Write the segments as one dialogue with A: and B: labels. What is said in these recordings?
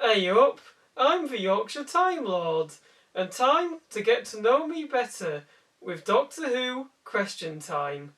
A: Hey up, I'm the Yorkshire Time Lord, and time to get to know me better with Doctor Who Question Time.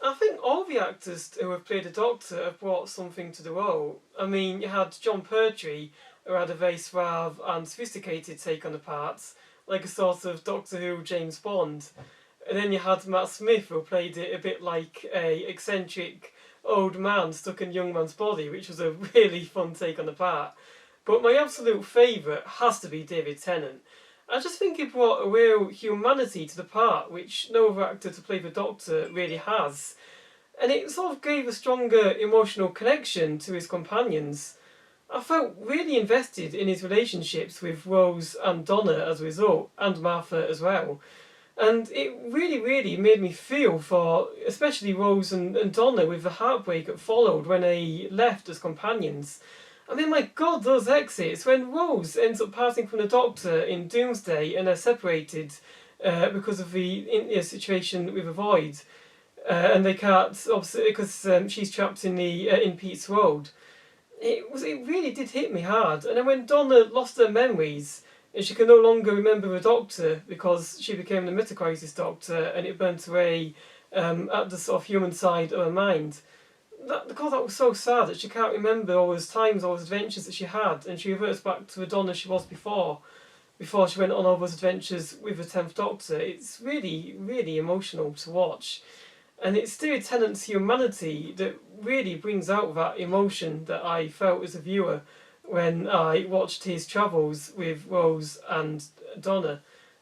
A: I think all the actors who have played a Doctor have brought something to the role. I mean, you had John Pertwee, who had a very suave and sophisticated take on the parts, like a sort of Doctor Who James Bond. And then you had Matt Smith, who played it a bit like a eccentric old man stuck in a young man's body, which was a really fun take on the part. But my absolute favourite has to be David Tennant. I just think he brought a real humanity to the part, which no other actor to play the Doctor really has. And it sort of gave a stronger emotional connection to his companions. I felt really invested in his relationships with Rose and Donna as a result, and Martha as well. And it really made me feel for especially Rose and Donna with the heartbreak that followed when they left as companions. I mean, my God, those exits, when Rose ends up parting from the Doctor in Doomsday and they're separated because of the situation with the Void, and they can't, obviously, because she's trapped in Pete's Road. It really did hit me hard. And then when Donna lost her memories and she could no longer remember the Doctor because she became the Metacrisis Doctor and it burnt away at the sort of human side of her mind. That was so sad that she can't remember all those times, all those adventures that she had, and she reverts back to the Donna she was before she went on all those adventures with the 10th Doctor. It's really emotional to watch. And it's David Tennant's humanity that really brings out that emotion that I felt as a viewer when I watched his travels with Rose and Donna.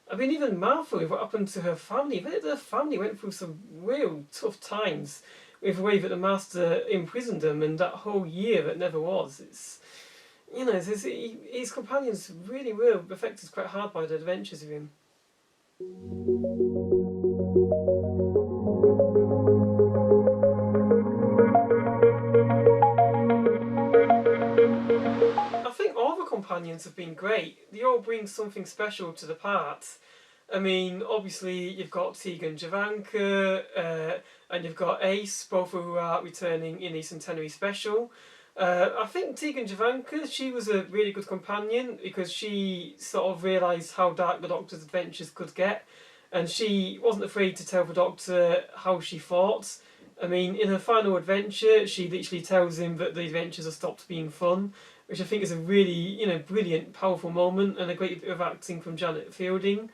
A: I mean, even Martha, with what happened to her family, their family went through some real tough times with the way that the Master imprisoned them and that whole year that never was. It's, his companions really were affected quite hard by the adventures of him. I think all the companions have been great. They all bring something special to the part. I mean, obviously you've got Tegan Javanka and you've got Ace, both of who are returning in the Centenary Special. I think Tegan Javanka, she was a really good companion because she sort of realised how dark the Doctor's adventures could get, and she wasn't afraid to tell the Doctor how she thought. I mean, in her final adventure, she literally tells him that the adventures have stopped being fun, which I think is a really, brilliant, powerful moment and a great bit of acting from Janet Fielding.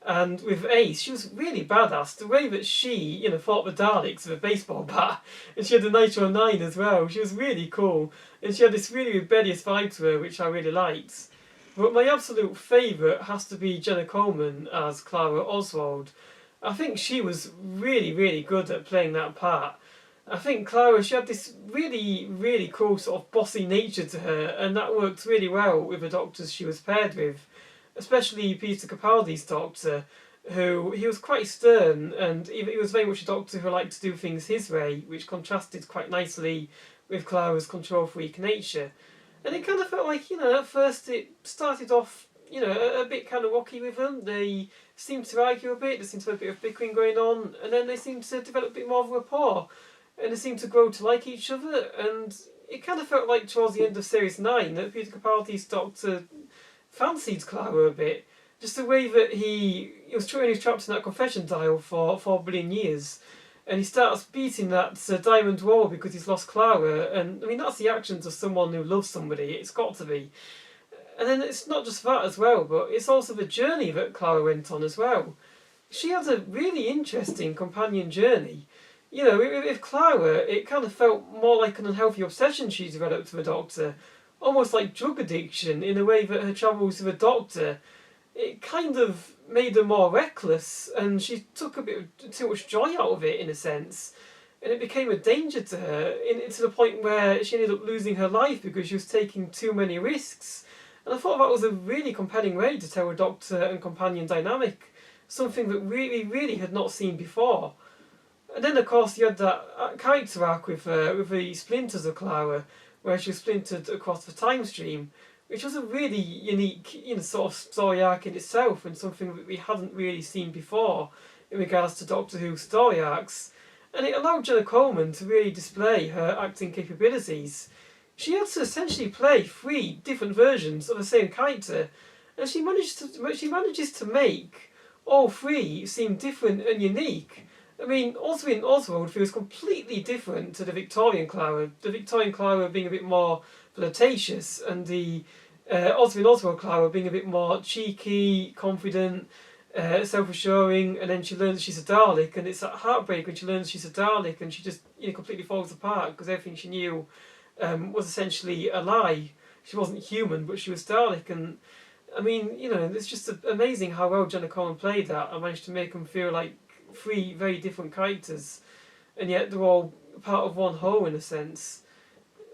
A: And with Ace, she was really badass. The way that she, fought the Daleks with a baseball bat, and she had the Nitro 9 as well. She was really cool, and she had this really rebellious vibe to her, which I really liked. But my absolute favourite has to be Jenna Coleman as Clara Oswald. I think she was really good at playing that part. I think Clara, she had this really cool sort of bossy nature to her, and that worked really well with the Doctors she was paired with. Especially Peter Capaldi's Doctor, who he was quite stern, and he was very much a Doctor who liked to do things his way, which contrasted quite nicely with Clara's control freak nature. And it kind of felt like, at first it started off, a bit kind of rocky with them. They seemed to argue a bit, there seemed to be a bit of bickering going on, and then they seemed to develop a bit more of a rapport, and they seemed to grow to like each other, and it kind of felt like towards the end of Series 9 that Peter Capaldi's Doctor fancied Clara a bit. Just the way that he was trapped in that confession dial for 4 billion years, and he starts beating that diamond wall because he's lost Clara, and I mean that's the actions of someone who loves somebody, it's got to be. And then it's not just that as well, but it's also the journey that Clara went on as well. She had a really interesting companion journey. With Clara, it kind of felt more like an unhealthy obsession she developed with the Doctor, almost like drug addiction in a way that her travels with a Doctor, it kind of made her more reckless, and she took a bit too much joy out of it in a sense, and it became a danger to her, to the point where she ended up losing her life because she was taking too many risks. And I thought that was a really compelling way to tell a Doctor and companion dynamic, something that really had not seen before. And then of course you had that character arc with the splinters of Clara, where she was splintered across the time stream, which was a really unique, sort of story arc in itself, and something that we hadn't really seen before in regards to Doctor Who story arcs. And it allowed Jenna Coleman to really display her acting capabilities. She had to essentially play 3 different versions of the same character, and she manages to make all 3 seem different and unique. I mean, Oswin Oswald feels completely different to the Victorian Clara. The Victorian Clara being a bit more flirtatious, and the Oswin Oswald Clara being a bit more cheeky, confident, self-assuring, and then she learns she's a Dalek, and it's that heartbreak when she learns she's a Dalek, and she just completely falls apart because everything she knew was essentially a lie. She wasn't human, but she was Dalek, and I mean, it's just amazing how well Jenna Coleman played that and managed to make them feel like 3 very different characters, and yet they're all part of one whole in a sense.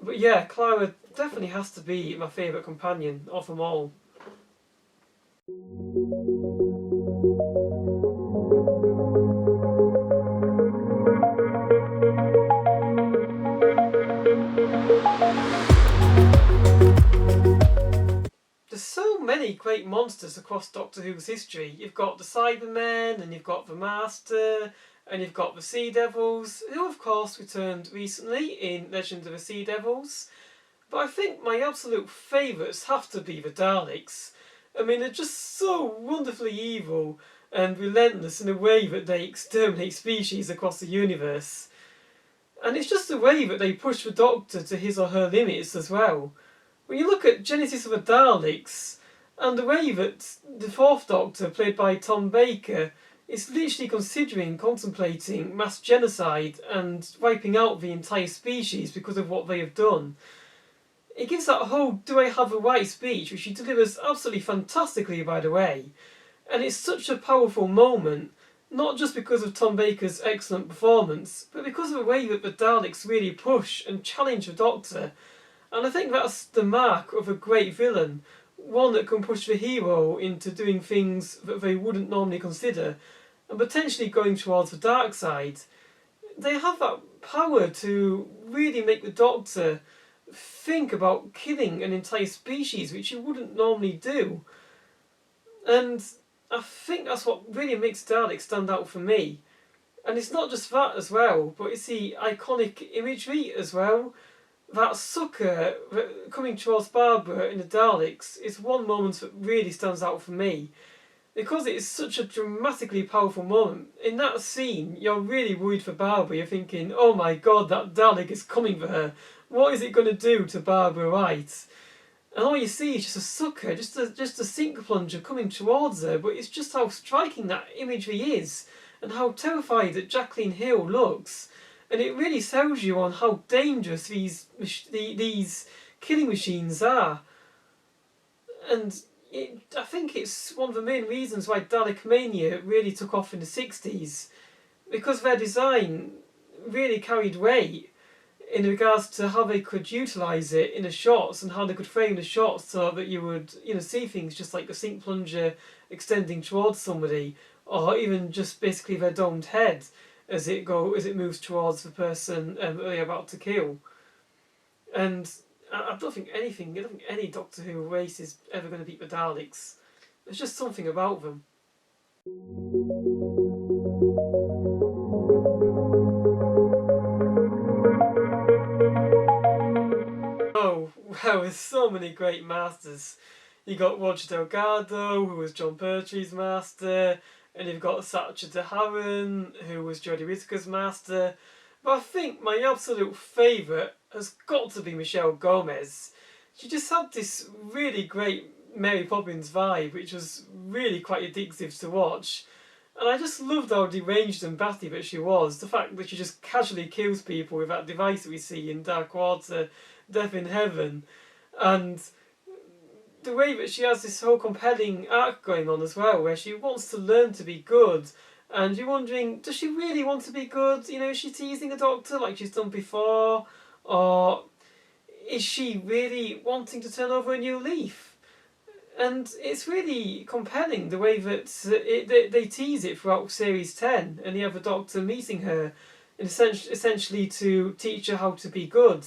A: But yeah, Clara definitely has to be my favourite companion of them all. There's so many great monsters across Doctor Who's history. You've got the Cybermen, and you've got the Master, and you've got the Sea Devils, who of course returned recently in Legend of the Sea Devils. But I think my absolute favourites have to be the Daleks. I mean, they're just so wonderfully evil and relentless in a way that they exterminate species across the universe. And it's just the way that they push the Doctor to his or her limits as well. When you look at Genesis of the Daleks, and the way that the 4th Doctor, played by Tom Baker, is literally contemplating mass genocide and wiping out the entire species because of what they have done. It gives that whole "do I have a right" speech, which he delivers absolutely fantastically, by the way. And it's such a powerful moment, not just because of Tom Baker's excellent performance, but because of the way that the Daleks really push and challenge the Doctor. And I think that's the mark of a great villain, one that can push the hero into doing things that they wouldn't normally consider, and potentially going towards the dark side. They have that power to really make the Doctor think about killing an entire species, which he wouldn't normally do. And I think that's what really makes Dalek stand out for me. And it's not just that as well, but it's the iconic imagery as well. That sucker coming towards Barbara in the Daleks is one moment that really stands out for me. Because it is such a dramatically powerful moment. In that scene, you're really worried for Barbara. You're thinking, oh my god, that Dalek is coming for her. What is it going to do to Barbara White? And all you see is just a sucker, just a sink plunger coming towards her. But it's just how striking that imagery is, and how terrified that Jacqueline Hill looks. And it really sells you on how dangerous these killing machines are. And I think it's one of the main reasons why Dalek Mania really took off in the 60s. Because their design really carried weight in regards to how they could utilise it in the shots, and how they could frame the shots so that you would see things just like a sink plunger extending towards somebody, or even just basically their domed head as it moves towards the person that they're about to kill. And I don't think any Doctor Who race is ever going to beat the Daleks. There's just something about them. Oh, wow, there's so many great masters. You got Roger Delgado, who was John Pertwee's master, and you've got Sacha DeHaren, who was Jodie Whittaker's master. But I think my absolute favourite has got to be Michelle Gomez. She just had this really great Mary Poppins vibe, which was really quite addictive to watch. And I just loved how deranged and batty that she was. The fact that she just casually kills people with that device that we see in Dark Water, Death in Heaven. And the way that she has this whole compelling arc going on as well, where she wants to learn to be good. And you're wondering, does she really want to be good? Is she teasing the Doctor like she's done before? Or is she really wanting to turn over a new leaf? And it's really compelling the way that they tease it throughout Series 10, and you have the Doctor meeting her, essentially to teach her how to be good.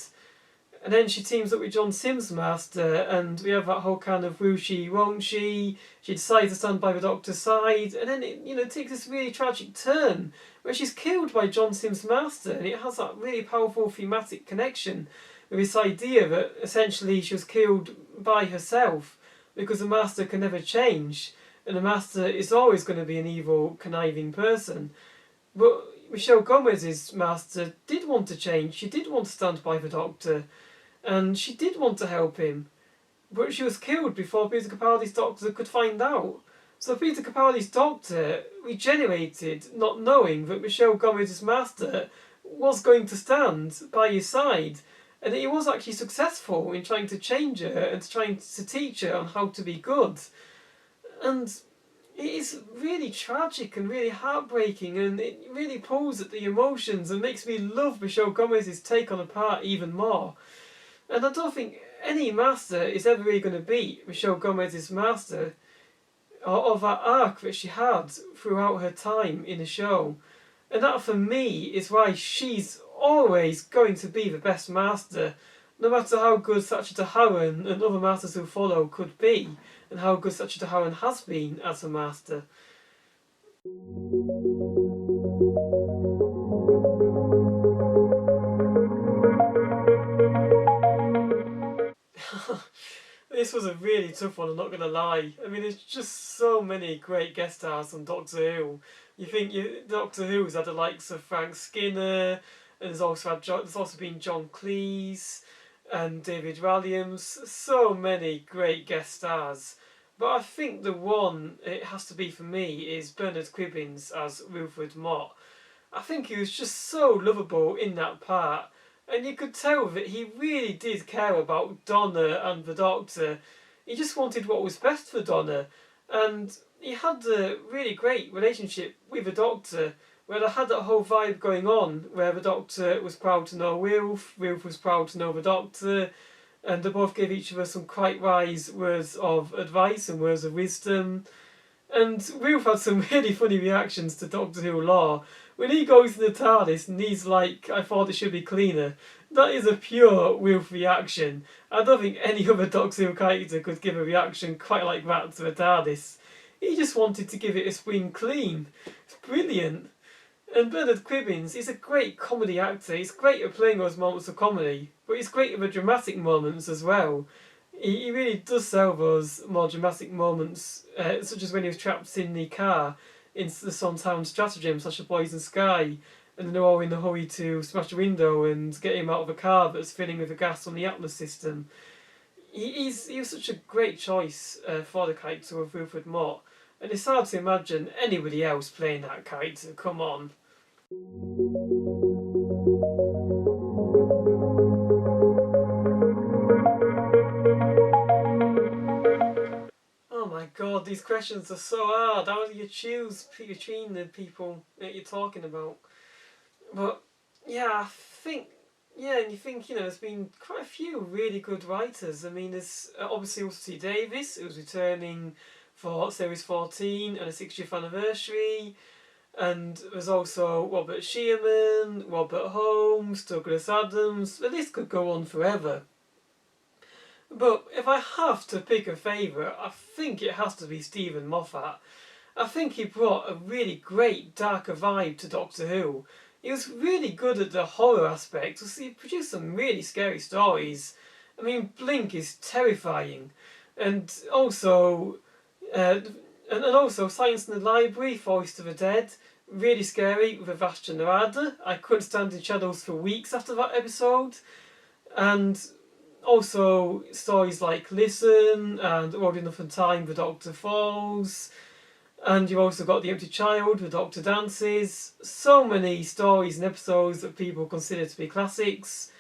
A: And then she teams up with John Sims' master, and we have that whole kind of will she, won't she? She decides to stand by the Doctor's side, and then it takes this really tragic turn where she's killed by John Sims' master, and it has that really powerful thematic connection with this idea that essentially she was killed by herself because the master can never change, and the master is always going to be an evil, conniving person. But Michelle Gomez's master did want to change. She did want to stand by the Doctor, and she did want to help him. But she was killed before Peter Capaldi's Doctor could find out. So Peter Capaldi's Doctor regenerated, not knowing that Michelle Gomez's master was going to stand by his side, and he was actually successful in trying to change her and trying to teach her on how to be good. And it is really tragic and really heartbreaking, and it really pulls at the emotions and makes me love Michelle Gomez's take on the part even more. And I don't think any master is ever really going to beat Michelle Gomez's master, or that arc that she had throughout her time in the show. And that for me is why she's always going to be the best master, no matter how good Sacha Dhawan and other masters who follow could be, and how good Sacha Dhawan has been as a master. This was a really tough one, I'm not going to lie. I mean, there's just so many great guest stars on Doctor Who. You think Doctor Who's had the likes of Frank Skinner, and there's also been John Cleese and David Walliams. So many great guest stars. But I think the one it has to be for me is Bernard Cribbins as Wilfred Mott. I think he was just so lovable in that part. And you could tell that he really did care about Donna and the Doctor. He just wanted what was best for Donna. And he had a really great relationship with the Doctor, where they had that whole vibe going on, where the Doctor was proud to know Wilf was proud to know the Doctor, and they both gave each other some quite wise words of advice and words of wisdom. And Wilf had some really funny reactions to Doctor Who lore. When he goes to the TARDIS and he's like, I thought it should be cleaner, that is a pure Wilf reaction. I don't think any other Doctor Who character could give a reaction quite like that to the TARDIS. He just wanted to give it a spring clean. It's brilliant. And Bernard Cribbins is a great comedy actor. He's great at playing those moments of comedy, but he's great at the dramatic moments as well. He really does sell those more dramatic moments, such as when he was trapped in the car in the Sondheim stratagem, such as Poison Sky, and they're all in a hurry to smash the window and get him out of a car that's filling with the gas on the Atlas system. He was such a great choice for the character of Wilfred Mott, and it's hard to imagine anybody else playing that character. Come on. Oh my god, these questions are so hard. How do you choose between the people that you're talking about? But yeah, I think, and you think, there's been quite a few really good writers. I mean, there's obviously also T. Davis, who's returning for Series 14 and a 60th anniversary. And there's also Robert Shearman, Robert Holmes, Douglas Adams. The list could go on forever. But if I have to pick a favourite, I think it has to be Stephen Moffat. I think he brought a really great, darker vibe to Doctor Who. He was really good at the horror aspect. He produced some really scary stories. I mean, Blink is terrifying. And also Silence in the Library, Forest of the Dead, really scary with Avastra Narada. I couldn't stand in shadows for weeks after that episode. And also stories like Listen and Old Enough in Time, The Doctor Falls. And you've also got The Empty Child, The Doctor Dances. So many stories and episodes that people consider to be classics.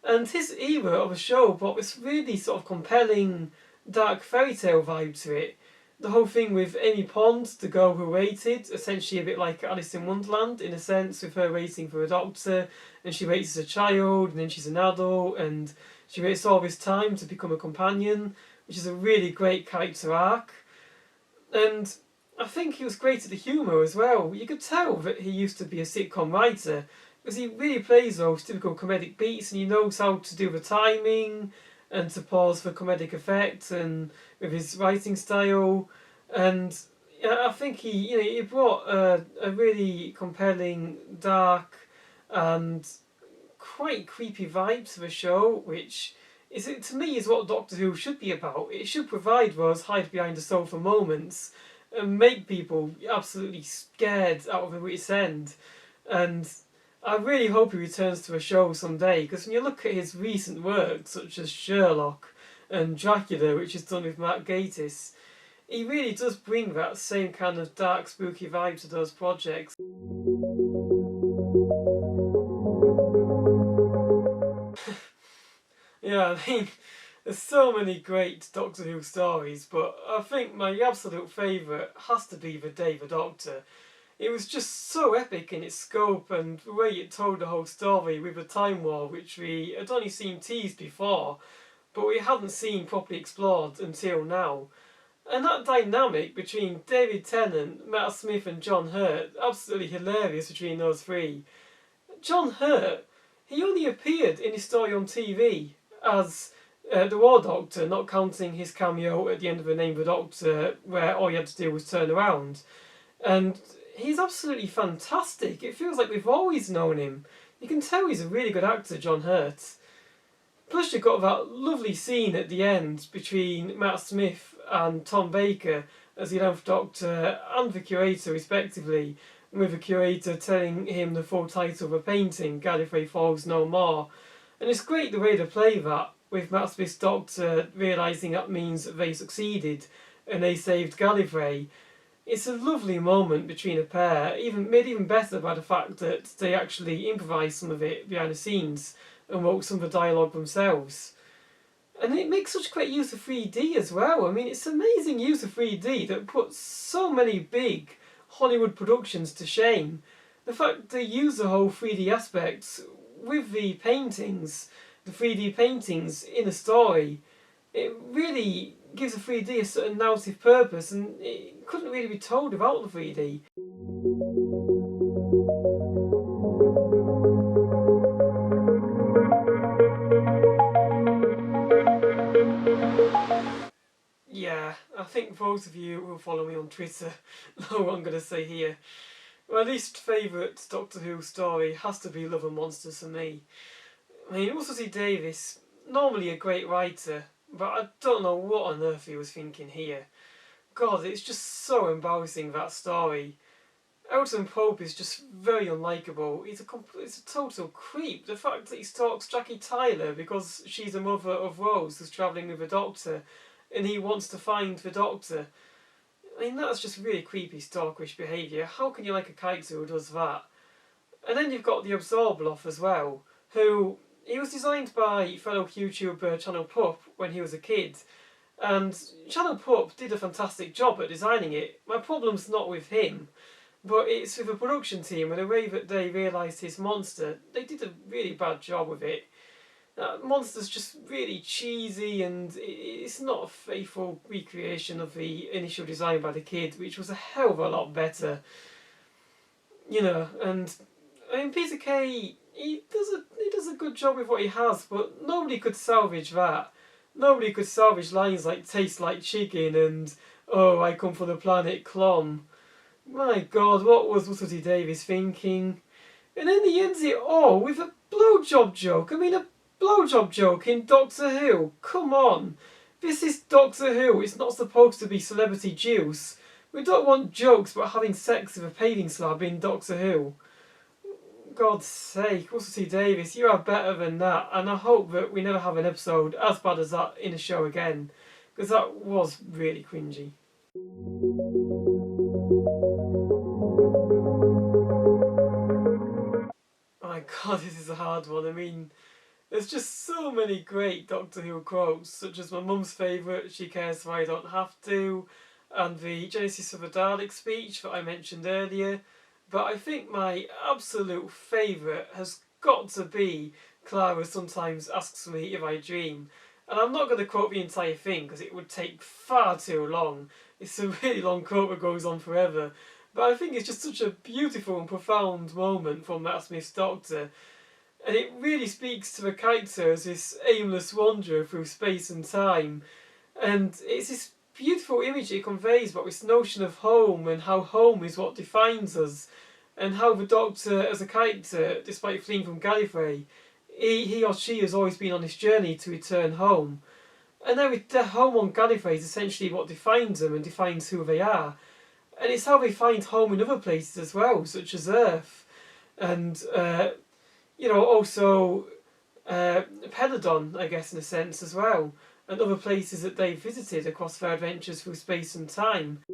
A: And his era of a show brought this really sort of compelling, dark fairy tale vibe to it. The whole thing with Amy Pond, the girl who waited, essentially a bit like Alice in Wonderland, in a sense, with her waiting for a doctor, and she waits as a child, and then she's an adult, and she waits all this time to become a companion, which is a really great character arc. And I think he was great at the humour as well. You could tell that he used to be a sitcom writer, because he really plays those typical comedic beats, and he knows how to do the timing and to pause for comedic effect, and with his writing style. And yeah, I think he brought a really compelling, dark, and quite creepy vibe to the show, which is, to me, is what Doctor Who should be about. It should provide those hide behind the sofa moments and make people absolutely scared out of their wits' end. And I really hope he returns to a show someday, because when you look at his recent work, such as Sherlock and Dracula, which is done with Matt Gatiss, he really does bring that same kind of dark, spooky vibe to those projects. Yeah, I mean, there's so many great Doctor Who stories, but I think my absolute favourite has to be The Day the Doctor. It was just so epic in its scope and the way it told the whole story with the Time War, which we had only seen teased before, but we hadn't seen properly explored until now. And that dynamic between David Tennant, Matt Smith and John Hurt, absolutely hilarious between those three. John Hurt, he only appeared in his story on TV as the War Doctor, not counting his cameo at the end of The Name of the Doctor, where all he had to do was turn around. And he's absolutely fantastic. It feels like we've always known him. You can tell he's a really good actor, John Hurt. Plus you've got that lovely scene at the end between Matt Smith and Tom Baker as the 11th Doctor and the Curator respectively, with the Curator telling him the full title of a painting, Gallifrey Falls No More. And it's great the way they play that, with Matt Smith's Doctor realising that means that they succeeded and they saved Gallifrey. It's a lovely moment between a pair, made even better by the fact that they actually improvised some of it behind the scenes and wrote some of the dialogue themselves. And it makes such great use of 3D as well. I mean, it's amazing use of 3D that puts so many big Hollywood productions to shame. The fact they use the whole 3D aspects with the paintings, the 3D paintings in a story, it really gives the 3D a certain narrative purpose, and it couldn't really be told without the 3D. Yeah, I think those of you who follow me on Twitter know what I'm going to say here. My least favourite Doctor Who story has to be Love and Monsters for me. I mean, Russell T Davies, normally a great writer, but I don't know what on earth he was thinking here. God, it's just so embarrassing, that story. Elton Pope is just very unlikable. He's a total creep. The fact that he stalks Jackie Tyler because she's the mother of Rose who's travelling with the Doctor, and he wants to find the Doctor. I mean, that's just really creepy, stalkerish behaviour. How can you like a character who does that? And then you've got the Absorbloff as well, who, he was designed by fellow YouTuber Channel Pup when he was a kid, and Channel Pup did a fantastic job at designing it. My problem's not with him, but it's with the production team and the way that they realised his monster. They did a really bad job with it. Monster's just really cheesy, and it's not a faithful recreation of the initial design by the kid, which was a hell of a lot better. You know, and I mean, Peter Kay, he does a good job with what he has, but nobody could salvage that. Nobody could salvage lines like "taste like chicken" and "oh, I come from the planet Clon." My God, what was Russell T Davies thinking? And then he ends it all with a blowjob joke. I mean, a blowjob joke in Doctor Who. Come on, this is Doctor Who. It's not supposed to be celebrity juice. We don't want jokes about having sex with a paving slab in Doctor Who. God's sake, Russell T Davies, you are better than that, and I hope that we never have an episode as bad as that in a show again, because that was really cringy. Oh my God, this is a hard one. I mean, there's just so many great Doctor Who quotes, such as my mum's favourite, "She cares so I don't have to," and the Genesis of the Dalek speech that I mentioned earlier. But I think my absolute favourite has got to be Clara sometimes asks me if I dream. And I'm not going to quote the entire thing because it would take far too long. It's a really long quote that goes on forever. But I think it's just such a beautiful and profound moment from Matt Smith's Doctor, and it really speaks to the character as this aimless wanderer through space and time. And it's this beautiful image it conveys about this notion of home and how home is what defines us, and how the Doctor as a character, despite fleeing from Gallifrey, he or she has always been on this journey to return home. And their home on Gallifrey is essentially what defines them and defines who they are. And it's how they find home in other places as well, such as Earth. And, also Peladon, I guess, in a sense as well. And other places that they've visited across their adventures through space and time.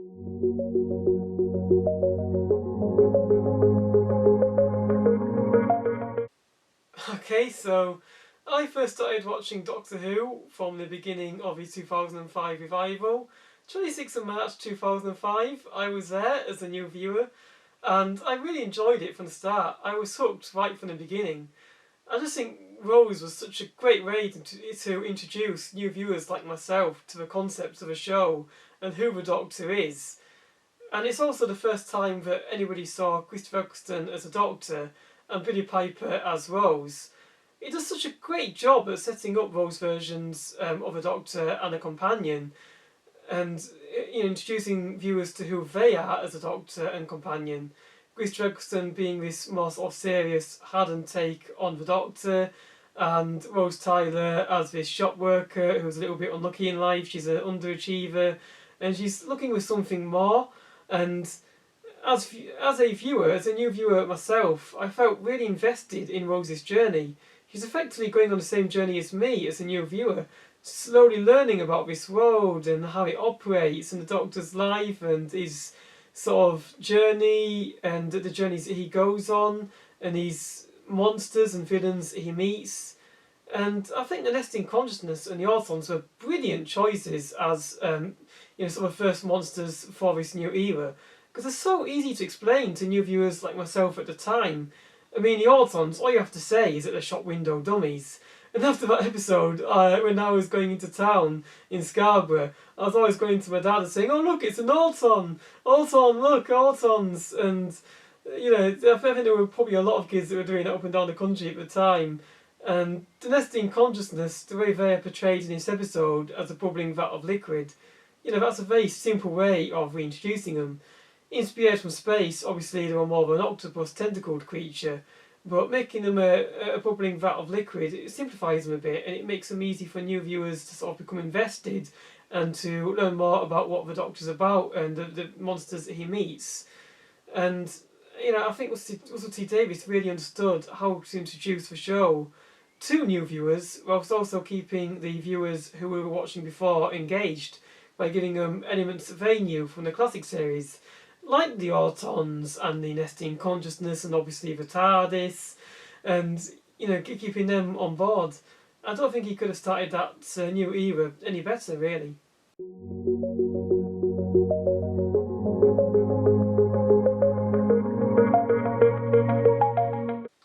A: Okay, so I first started watching Doctor Who from the beginning of his 2005 revival. 26th of March 2005, I was there as a new viewer, and I really enjoyed it from the start. I was hooked right from the beginning. I just think Rose was such a great way to introduce new viewers like myself to the concepts of a show and who the Doctor is. And it's also the first time that anybody saw Christopher Eccleston as a Doctor and Billie Piper as Rose. It does such a great job at setting up Rose versions of a Doctor and a companion, and introducing viewers to who they are as a Doctor and companion. Christopher Eccleston being this more sort of serious, hardened take on the Doctor, and Rose Tyler as this shop worker who's a little bit unlucky in life. She's an underachiever, and she's looking for something more. And as a viewer, as a new viewer myself, I felt really invested in Rose's journey. She's effectively going on the same journey as me as a new viewer, slowly learning about this world and how it operates and the Doctor's life and his sort of journey and the journeys that he goes on and his monsters and villains he meets. And I think the Nesting Consciousness and the Orthons were brilliant choices as some of the first monsters for this new era, because they're so easy to explain to new viewers like myself at the time. I mean, the Orthons, all you have to say is that they're shop window dummies. And after that episode, when I was going into town in Scarborough, I was always going to my dad and saying, "Oh look, it's an Orton! Orton, look, Ortons!" And, I think there were probably a lot of kids that were doing it up and down the country at the time. And the Nesting Consciousness, the way they are portrayed in this episode as a bubbling vat of liquid, that's a very simple way of reintroducing them. Inspired from space, obviously they were more of an octopus tentacled creature, but making them a bubbling vat of liquid, it simplifies them a bit and it makes them easy for new viewers to sort of become invested and to learn more about what the Doctor's about and the monsters that he meets. And, I think Russell T Davies really understood how to introduce the show to new viewers, whilst also keeping the viewers who we were watching before engaged by giving them elements that they knew from the classic series, like the Ortons and the Nesting Consciousness and obviously the TARDIS, and keeping them on board. I don't think he could have started that new era any better, really.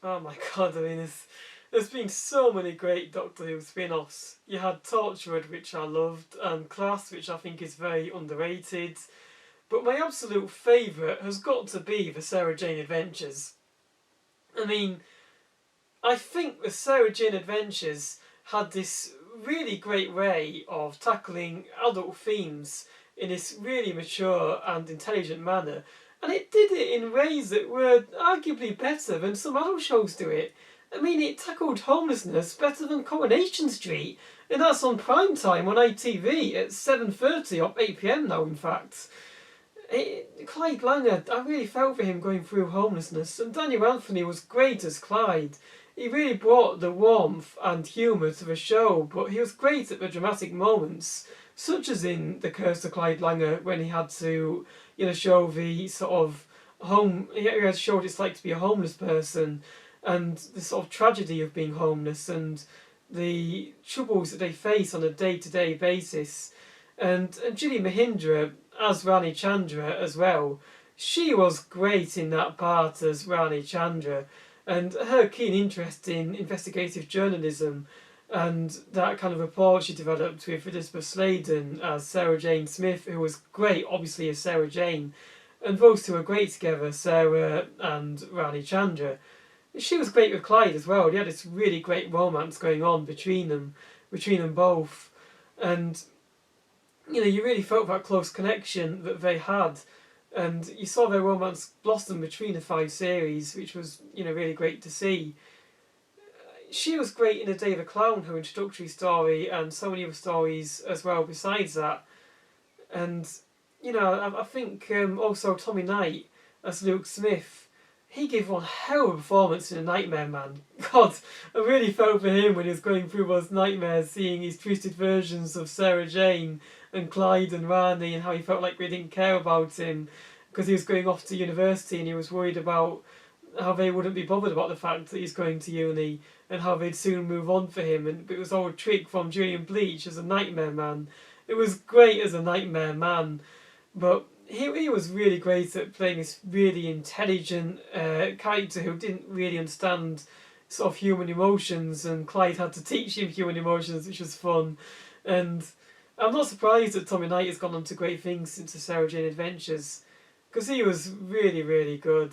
A: Oh my god, I mean, there's been so many great Doctor Who spin-offs. You had Torchwood, which I loved, and Class, which I think is very underrated. But my absolute favourite has got to be the Sarah Jane Adventures. I mean, I think the Sarah Jane Adventures had this really great way of tackling adult themes in this really mature and intelligent manner. And it did it in ways that were arguably better than some adult shows do it. I mean, it tackled homelessness better than Coronation Street. And that's on prime time on ITV at 7:30 or 8 PM now, in fact. Clyde Langer, I really felt for him going through homelessness, and Daniel Anthony was great as Clyde. He really brought the warmth and humour to the show, but he was great at the dramatic moments, such as in The Curse of Clyde Langer, when he had to, show the sort of he had to show what it's like to be a homeless person, and the sort of tragedy of being homeless, and the troubles that they face on a day-to-day basis. And Julie Mahindra as Rani Chandra as well. She was great in that part as Rani Chandra, and her keen interest in investigative journalism and that kind of rapport she developed with Elizabeth Sladen as Sarah Jane Smith, who was great obviously as Sarah Jane, And those two were great together, Sarah and Rani Chandra. She was great with Clyde as well. They had this really great romance going on between them both. And you really felt that close connection that they had. And you saw their romance blossom between the 5 series, which was, really great to see. She was great in A Day of a Clown, her introductory story, and so many other stories as well besides that. And, I think also Tommy Knight as Luke Smith, he gave one hell of a performance in A Nightmare Man. God, I really felt for him when he was going through those nightmares, seeing his twisted versions of Sarah Jane and Clyde and Rani, and how he felt like we didn't care about him because he was going off to university and he was worried about how they wouldn't be bothered about the fact that he's going to uni and how they'd soon move on for him. And it was all a trick from Julian Bleach as a Nightmare Man. It was great as a Nightmare Man, but he was really great at playing this really intelligent character who didn't really understand sort of human emotions, and Clyde had to teach him human emotions, which was fun. And I'm not surprised that Tommy Knight has gone on to great things since the Sarah Jane Adventures, because he was really, really good.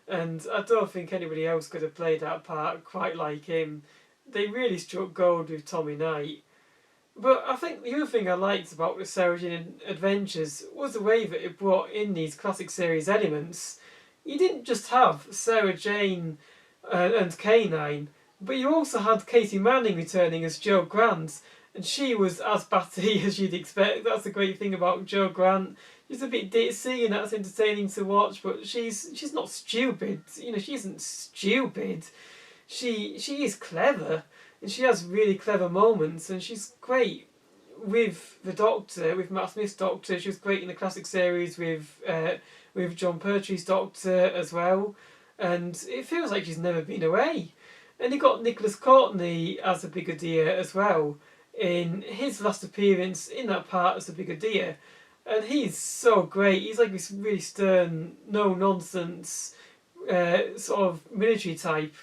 A: And I don't think anybody else could have played that part quite like him. They really struck gold with Tommy Knight. But I think the other thing I liked about the Sarah Jane Adventures was the way that it brought in these classic series elements. You didn't just have Sarah Jane and K9, but you also had Katie Manning returning as Jo Grant, and she was as batty as you'd expect. That's the great thing about Jo Grant. She's a bit ditzy and that's entertaining to watch, but she's not stupid. She isn't stupid. She is clever, and she has really clever moments, and she's great with the Doctor, with Matt Smith's Doctor. She was great in the classic series with John Pertwee's Doctor as well, and it feels like she's never been away. And you got Nicholas Courtney as a Brigadier as well in his last appearance in that part as a Brigadier, and he's so great. He's like this really stern, no nonsense sort of military type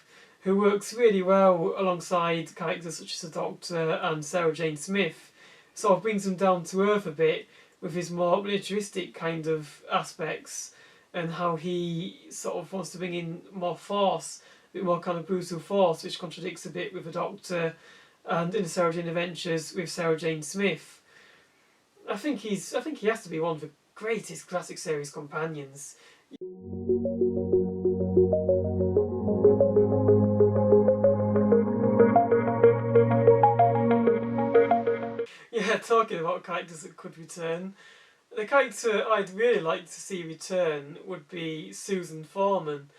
A: who works really well alongside characters such as the Doctor and Sarah Jane Smith. Sort of brings them down to earth a bit with his more militaristic kind of aspects, and how he sort of wants to bring in more force, a bit more kind of brutal force, which contradicts a bit with the Doctor and in the Sarah Jane Adventures with Sarah Jane Smith. I think he has to be one of the greatest classic series companions. Yeah, talking about characters that could return, the character I'd really like to see return would be Susan Foreman.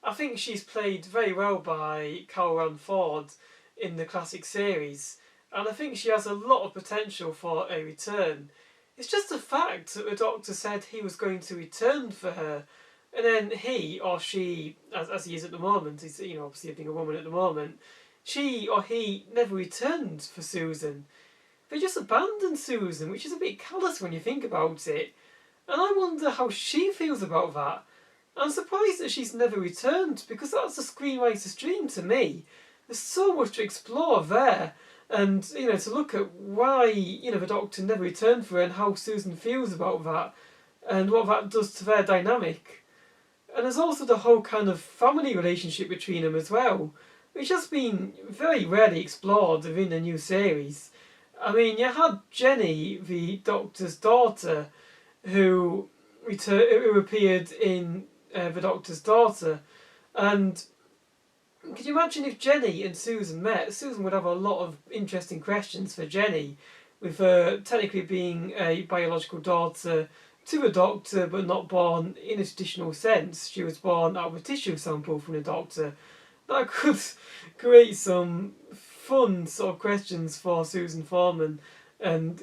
A: I think she's played very well by Carol Ann Ford in the classic series, and I think she has a lot of potential for a return. It's just the fact that the Doctor said he was going to return for her, and then he or she, as he is at the moment, he's obviously being a woman at the moment, she or he never returned for Susan. They just abandoned Susan, which is a bit callous when you think about it. And I wonder how she feels about that. I'm surprised that she's never returned, because that's a screenwriter's dream to me. There's so much to explore there. And, to look at why, the Doctor never returned for her and how Susan feels about that and what that does to their dynamic. And there's also the whole kind of family relationship between them as well, which has been very rarely explored within the new series. I mean, you had Jenny, the Doctor's daughter, who appeared in The Doctor's Daughter, and could you imagine if Jenny and Susan met? Susan would have a lot of interesting questions for Jenny, with her technically being a biological daughter to the Doctor, but not born in a traditional sense. She was born out of a tissue sample from the Doctor. That could create some fun sort of questions for Susan Foreman, and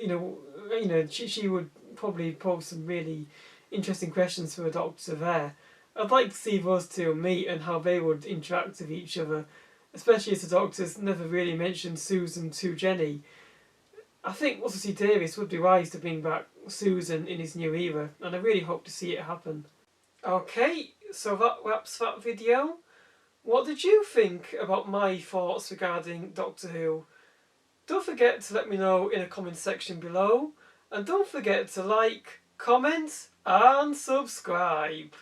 A: she would probably pose some really interesting questions for the Doctor there. I'd like to see those two meet and how they would interact with each other, especially as the Doctor's never really mentioned Susan to Jenny. I think Russell T Davies would be wise to bring back Susan in his new era, and I really hope to see it happen. Okay, so that wraps that video. What did you think about my thoughts regarding Doctor Who? Don't forget to let me know in the comment section below, and don't forget to like, comment and subscribe.